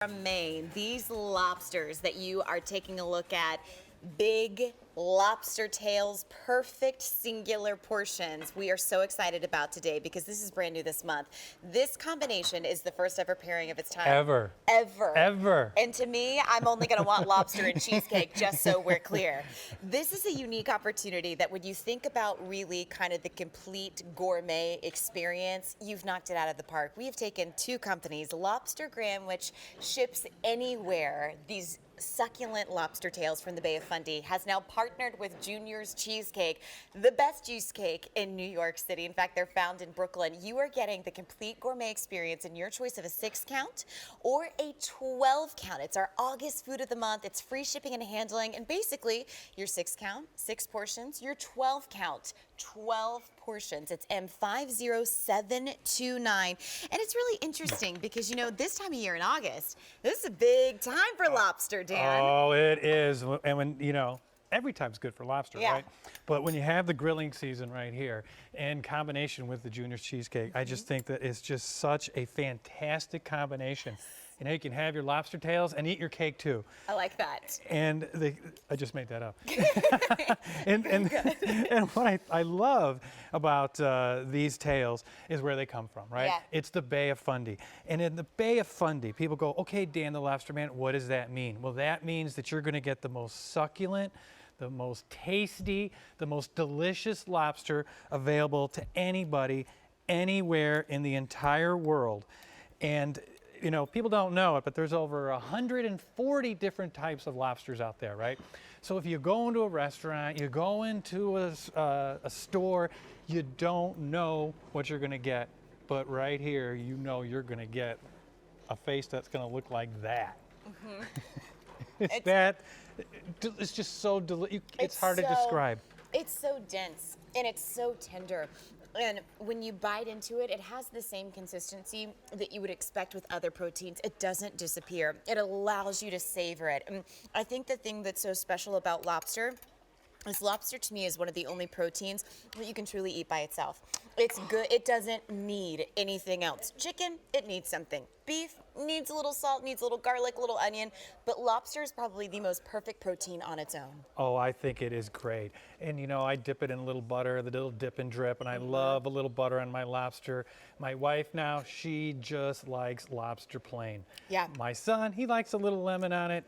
From Maine, these lobsters that you are taking a look at, big lobster tails, perfect singular portions. We are so excited about today because this is brand new this month. This combination is the first ever pairing of its time. Ever. Ever. Ever. And to me, I'm only going to want lobster and cheesecake, just so we're clear. This is a unique opportunity that when you think about really kind of the complete gourmet experience, you've knocked it out of the park. We have taken two companies, Lobster Graham, which ships anywhere. These succulent lobster tails from the Bay of Fundy has now partnered with Junior's Cheesecake, the best cheesecake in New York City. In fact, they're found in Brooklyn. You are getting the complete gourmet experience in your choice of a 6-count or a 12-count. It's our August food of the month. It's free shipping and handling, and basically your 6-count, 6 portions, your 12-count, 12 portions. It's M50729. And it's really interesting because, you know, this time of year in August, this is a big time for lobster, Dan. Oh, it is. And when, every time's good for lobster, Yeah. right? But when you have the grilling season right here in combination with the Junior's Cheesecake, I just think that it's just such a fantastic combination. You can have your lobster tails and eat your cake too. I like that. And I just made that up. and what I love about these tails is where they come from, right? Yeah. It's the Bay of Fundy. And in the Bay of Fundy, people go, okay, Dan the Lobster Man, what does that mean? Well, that means that you're gonna get the most succulent, the most tasty, the most delicious lobster available to anybody, anywhere in the entire world. And people don't know it, but there's over 140 different types of lobsters out there, right? So if you go into a restaurant, you go into a store, you don't know what you're gonna get. But right here, you're gonna get a face that's gonna look like that. Mm-hmm. It's just so delicious. It's hard to describe. It's so dense and it's so tender. And when you bite into it, it has the same consistency that you would expect with other proteins. It doesn't disappear. It allows you to savor it. And I think the thing that's so special about lobster is lobster to me is one of the only proteins that you can truly eat by itself. It's good. It doesn't need anything else. Chicken, it needs something. Beef needs a little salt, needs a little garlic, a little onion, but lobster is probably the most perfect protein on its own. Oh, I think it is great. And I dip it in a little butter, the little dip and drip, and I love a little butter on my lobster. My wife now, she just likes lobster plain. Yeah. My son, he likes a little lemon on it.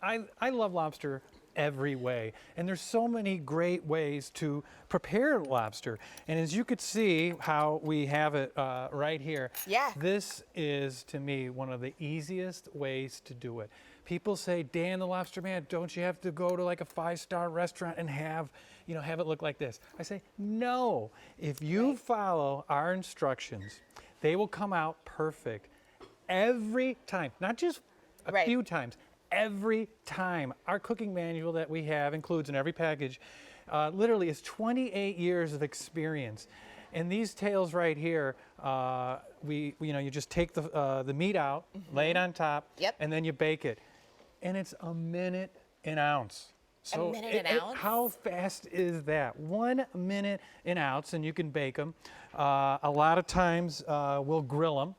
I love lobster every way. And there's so many great ways to prepare lobster. And as you could see how we have it right here, yeah. This is, to me, one of the easiest ways to do it. People say, Dan the Lobster Man, don't you have to go to like a 5-star restaurant and have it look like this? I say, no. If you follow our instructions, they will come out perfect every time, not just a few times. Every time. Our cooking manual that we have includes in every package literally is 28 years of experience. And these tails right here, you just take the meat out, lay it on top, and then you bake it. And it's a minute an ounce. So a minute an ounce? How fast is that? 1 minute an ounce, and you can bake them. A lot of times we'll grill them.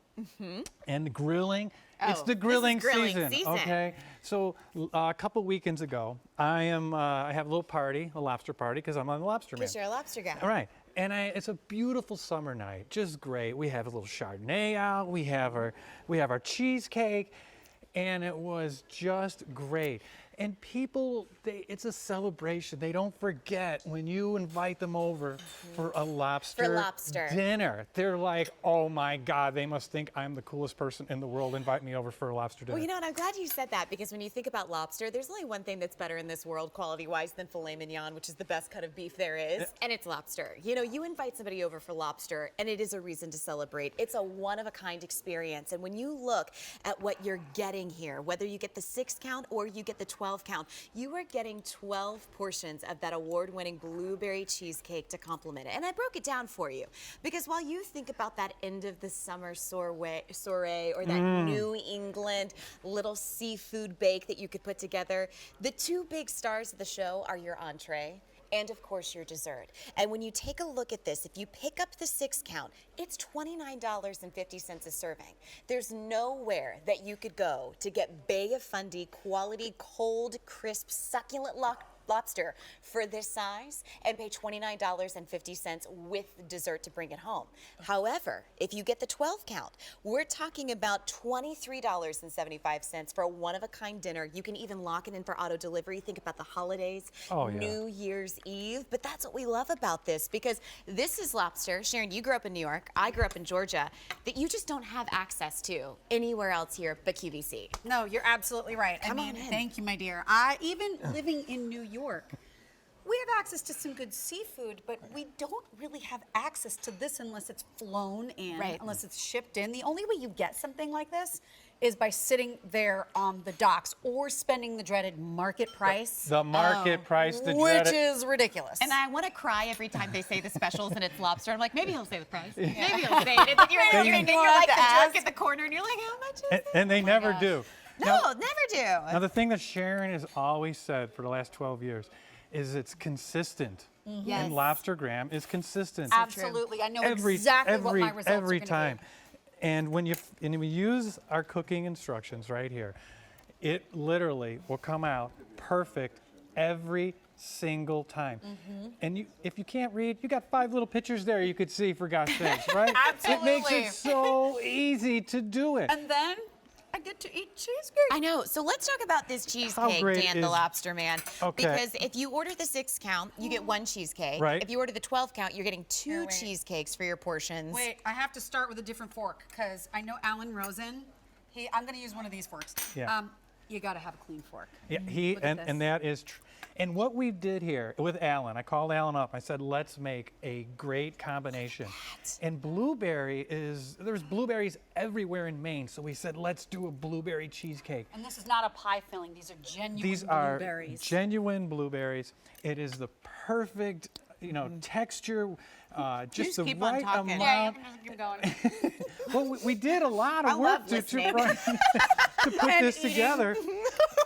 And grilling, it's the grilling season, okay? So a couple weekends ago, I have a little party, a lobster party, because I'm on the Lobster Man. Because you're a lobster guy. All right, and it's a beautiful summer night, just great. We have a little Chardonnay out, we have our cheesecake, and it was just great. And people, it's a celebration. They don't forget when you invite them over for a lobster dinner. They're like, oh my God, they must think I'm the coolest person in the world. Invite me over for a lobster dinner. Well, and I'm glad you said that, because when you think about lobster, there's only one thing that's better in this world quality-wise than filet mignon, which is the best cut of beef there is, and it's lobster. You invite somebody over for lobster, and it is a reason to celebrate. It's a one-of-a-kind experience, and when you look at what you're getting here, whether you get the 6-count or you get the 12-count, you are getting 12 portions of that award-winning blueberry cheesecake to complement it. And I broke it down for you because while you think about that end of the summer soiree or that New England little seafood bake that you could put together, the two big stars of the show are your entree and of course your dessert. And when you take a look at this, if you pick up the 6-count, it's $29.50 a serving. There's nowhere that you could go to get Bay of Fundy quality, cold, crisp, succulent lobster for this size and pay $29.50 with dessert to bring it home. However, if you get the 12-count, we're talking about $23.75 for a one-of-a-kind dinner. You can even lock it in for auto delivery. Think about the holidays, New Year's Eve. But that's what we love about this, because this is lobster. Sharon, you grew up in New York. I grew up in Georgia, that you just don't have access to anywhere else here but QVC. No, you're absolutely right. Come on in. Thank you, my dear. Even living in New York, we have access to some good seafood, but we don't really have access to this unless it's flown in, unless it's shipped in. The only way you get something like this is by sitting there on the docks or spending the dreaded market price. The market price, the which dreaded. is ridiculous. And I want to cry every time they say the specials and it's lobster. I'm like, maybe he'll say the price. Maybe he'll say it. And then you're like the jerk at the corner and you're like, how much is it? And they never do. No, never do. Now, the thing that Sharon has always said for the last 12 years is it's consistent. Yes. And lobster graham is consistent. Absolutely. I know exactly what my results every are gonna time. be. And when we use our cooking instructions right here, it literally will come out perfect every single time. And if you can't read, you got 5 little pictures there you could see, for gosh sakes, right? Absolutely. It makes it so easy to do it. And then I get to eat cheesecake. I know. So let's talk about this cheesecake, great Dan the is- Lobster Man. Okay. Because if you order the 6-count, you get 1 cheesecake. Right. If you order the 12-count, you're getting 2 wait. cheesecakes for your portions. Wait, I have to start with a different fork because I know Alan Rosen. I'm going to use one of these forks. Yeah. You got to have a clean fork. Yeah, Look at this. and that is true. And what we did here with Alan, I called Alan up. I said, let's make a great combination. And there's blueberries everywhere in Maine. So we said, let's do a blueberry cheesecake. And this is not a pie filling. These are genuine These are blueberries. genuine blueberries. It is the perfect, texture, just the keep on right talking. amount. Yeah, you can just keep going. Well, we did a lot of I work love to listening. put this together.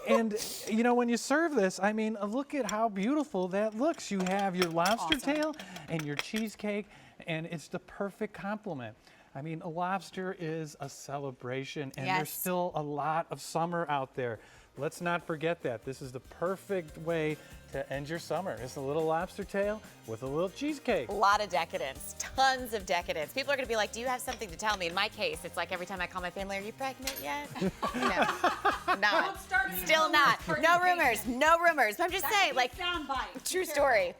And, when you serve this, look at how beautiful that looks. You have your lobster tail and your cheesecake, and it's the perfect complement. A lobster is a celebration, and there's Yes. still a lot of summer out there. Let's not forget that. This is the perfect way to end your summer. It's a little lobster tail with a little cheesecake. A lot of decadence, tons of decadence. People are going to be like, do you have something to tell me? In my case, it's like every time I call my family, are you pregnant yet? No, not. Still not. No rumors, no rumors. But I'm just saying, like, true story.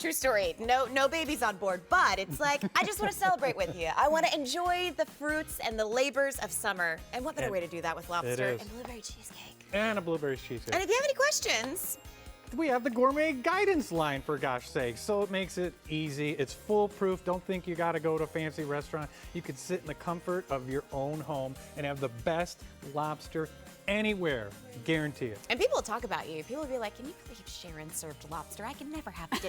No babies on board, but it's like, I just want to celebrate with you. I want to enjoy the fruits and the labors of summer. And what better way to do that with lobster is. and blueberry cheesecake? And a blueberry cheesecake. And if you have any questions, We have the gourmet guidance line, for gosh sakes. So it makes it easy. It's foolproof. Don't think you got to go to a fancy restaurant. You can sit in the comfort of your own home and have the best lobster anywhere. Guarantee it. and people will talk about you. People will be like, can you believe Sharon served lobster? I can never have dinner